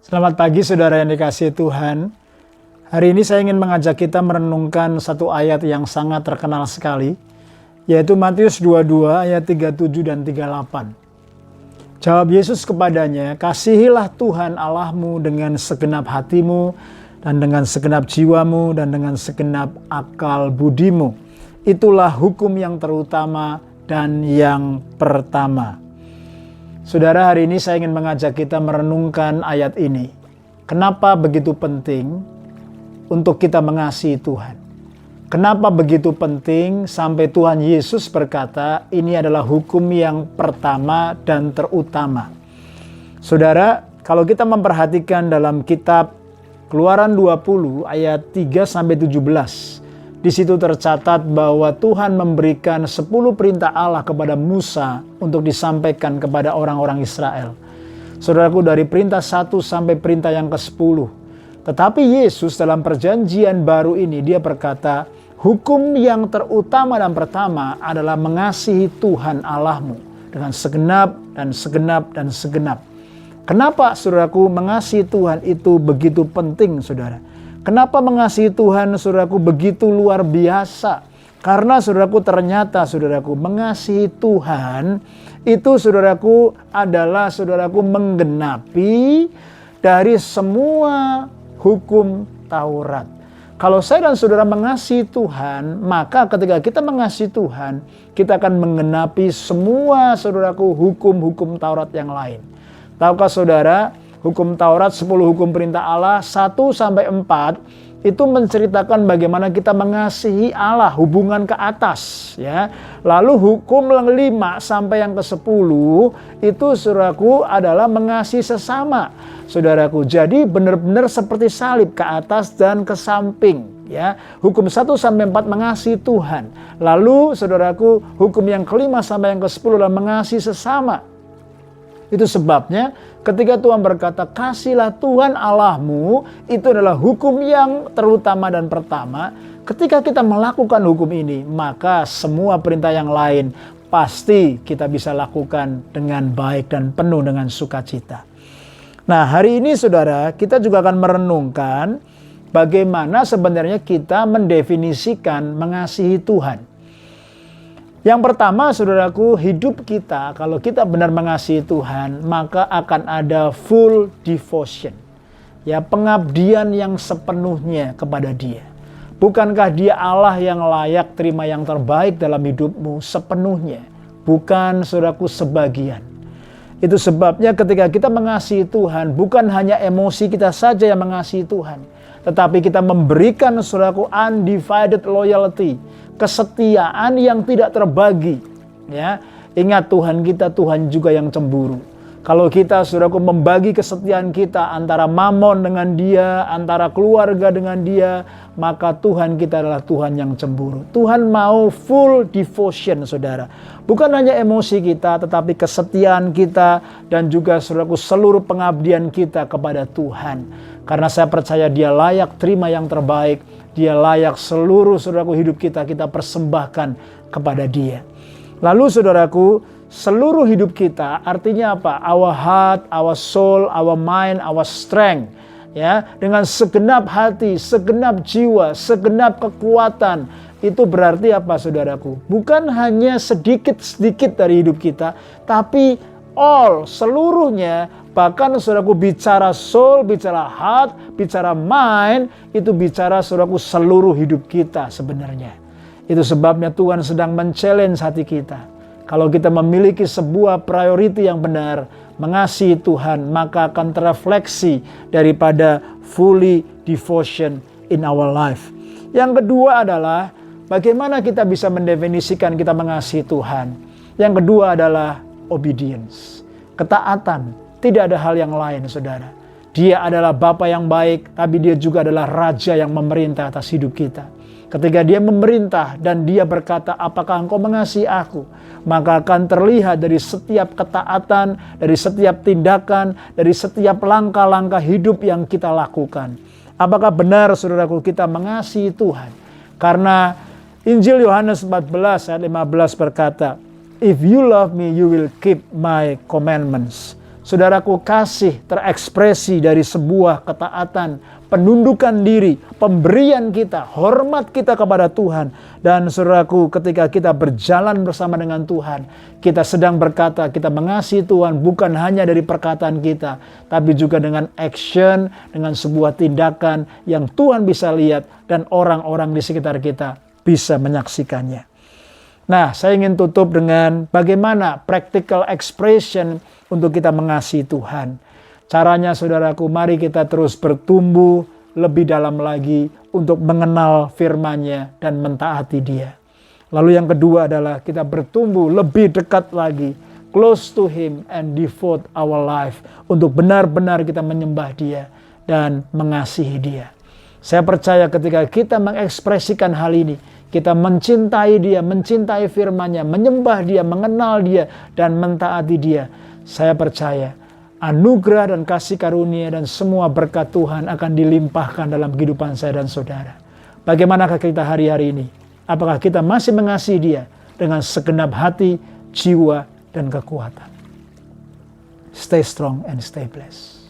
Selamat pagi saudara yang dikasihi Tuhan. Hari ini saya ingin mengajak kita merenungkan satu ayat yang sangat terkenal sekali, yaitu Matius 22 ayat 37 dan 38. Jawab Yesus kepadanya, "Kasihilah Tuhan Allahmu dengan segenap hatimu, dan dengan segenap jiwamu, dan dengan segenap akal budimu. Itulah hukum yang terutama dan yang pertama." Saudara, hari ini saya ingin mengajak kita merenungkan ayat ini. Kenapa begitu penting untuk kita mengasihi Tuhan? Kenapa begitu penting sampai Tuhan Yesus berkata, ini adalah hukum yang pertama dan terutama. Saudara, kalau kita memperhatikan dalam kitab Keluaran 20 ayat 3-17, di situ tercatat bahwa Tuhan memberikan 10 perintah Allah kepada Musa untuk disampaikan kepada orang-orang Israel. Saudaraku, dari perintah 1 sampai perintah yang ke-10. Tetapi Yesus dalam perjanjian baru ini dia berkata, hukum yang terutama dan pertama adalah mengasihi Tuhan Allahmu dengan segenap dan segenap dan segenap. Kenapa saudaraku mengasihi Tuhan itu begitu penting, saudara? Kenapa mengasihi Tuhan, saudaraku, begitu luar biasa? Karena saudaraku, ternyata saudaraku, mengasihi Tuhan itu saudaraku adalah saudaraku menggenapi dari semua hukum Taurat. Kalau saya dan saudara mengasihi Tuhan, maka ketika kita mengasihi Tuhan, kita akan menggenapi semua saudaraku hukum-hukum Taurat yang lain. Tahukah saudara, hukum Taurat 10 hukum perintah Allah 1-4 itu menceritakan bagaimana kita mengasihi Allah, hubungan ke atas, ya. Lalu hukum yang 5 sampai yang ke-10 itu saudaraku adalah mengasihi sesama. Saudaraku, jadi benar-benar seperti salib ke atas dan ke samping, ya. Hukum 1-4 mengasihi Tuhan. Lalu saudaraku, hukum yang ke-5 sampai yang ke-10 adalah mengasihi sesama. Itu sebabnya ketika Tuhan berkata, "Kasihlah Tuhan Allahmu," itu adalah hukum yang terutama dan pertama. Ketika kita melakukan hukum ini, maka semua perintah yang lain pasti kita bisa lakukan dengan baik dan penuh dengan sukacita. Nah, hari ini saudara, kita juga akan merenungkan bagaimana sebenarnya kita mendefinisikan mengasihi Tuhan. Yang pertama, saudaraku, hidup kita, kalau kita benar mengasihi Tuhan, maka akan ada full devotion. Ya, pengabdian yang sepenuhnya kepada Dia. Bukankah Dia Allah yang layak terima yang terbaik dalam hidupmu sepenuhnya? Bukan, saudaraku, sebagian. Itu sebabnya ketika kita mengasihi Tuhan, bukan hanya emosi kita saja yang mengasihi Tuhan, tetapi kita memberikan, saudaraku, undivided loyalty, kesetiaan yang tidak terbagi, ya. Ingat, Tuhan kita Tuhan juga yang cemburu. Kalau kita, saudaraku, membagi kesetiaan kita antara mamon dengan Dia, antara keluarga dengan Dia, maka Tuhan kita adalah Tuhan yang cemburu. Tuhan mau full devotion, saudara. Bukan hanya emosi kita, tetapi kesetiaan kita dan juga, saudaraku, seluruh pengabdian kita kepada Tuhan. Karena saya percaya Dia layak terima yang terbaik. Dia layak seluruh, saudaraku, hidup kita persembahkan kepada Dia. Lalu, saudaraku, seluruh hidup kita artinya apa? Our heart, our soul, our mind, our strength. Ya, dengan segenap hati, segenap jiwa, segenap kekuatan. Itu berarti apa, saudaraku? Bukan hanya sedikit-sedikit dari hidup kita, tapi all, seluruhnya. Bahkan saudaraku, bicara soul, bicara heart, bicara mind, itu bicara, saudaraku, seluruh hidup kita sebenarnya. Itu sebabnya Tuhan sedang men-challenge hati kita. Kalau kita memiliki sebuah priority yang benar, mengasihi Tuhan, maka akan terrefleksi daripada fully devotion in our life. Yang kedua adalah bagaimana kita bisa mendefinisikan kita mengasihi Tuhan. Yang kedua adalah obedience, ketaatan. Tidak ada hal yang lain, saudara. Dia adalah Bapa yang baik, tapi Dia juga adalah Raja yang memerintah atas hidup kita. Ketika Dia memerintah dan Dia berkata, "Apakah engkau mengasihi aku?" Maka akan terlihat dari setiap ketaatan, dari setiap tindakan, dari setiap langkah-langkah hidup yang kita lakukan. Apakah benar, saudaraku, kita mengasihi Tuhan? Karena Injil Yohanes 14 ayat 15 berkata, "If you love me, you will keep my commandments." Saudaraku, kasih terekspresi dari sebuah ketaatan, penundukan diri, pemberian kita, hormat kita kepada Tuhan. Dan saudaraku, ketika kita berjalan bersama dengan Tuhan, kita sedang berkata, kita mengasihi Tuhan bukan hanya dari perkataan kita, tapi juga dengan action, dengan sebuah tindakan yang Tuhan bisa lihat dan orang-orang di sekitar kita bisa menyaksikannya. Nah, saya ingin tutup dengan bagaimana practical expression untuk kita mengasihi Tuhan. Caranya, saudaraku, mari kita terus bertumbuh lebih dalam lagi untuk mengenal firman-Nya dan mentaati Dia. Lalu yang kedua adalah kita bertumbuh lebih dekat lagi, close to Him and devote our life, untuk benar-benar kita menyembah Dia dan mengasihi Dia. Saya percaya ketika kita mengekspresikan hal ini, kita mencintai Dia, mencintai firman-Nya, menyembah Dia, mengenal Dia, dan mentaati Dia. Saya percaya anugerah dan kasih karunia dan semua berkat Tuhan akan dilimpahkan dalam kehidupan saya dan saudara. Bagaimanakah kita hari-hari ini? Apakah kita masih mengasihi Dia dengan segenap hati, jiwa, dan kekuatan? Stay strong and stay blessed.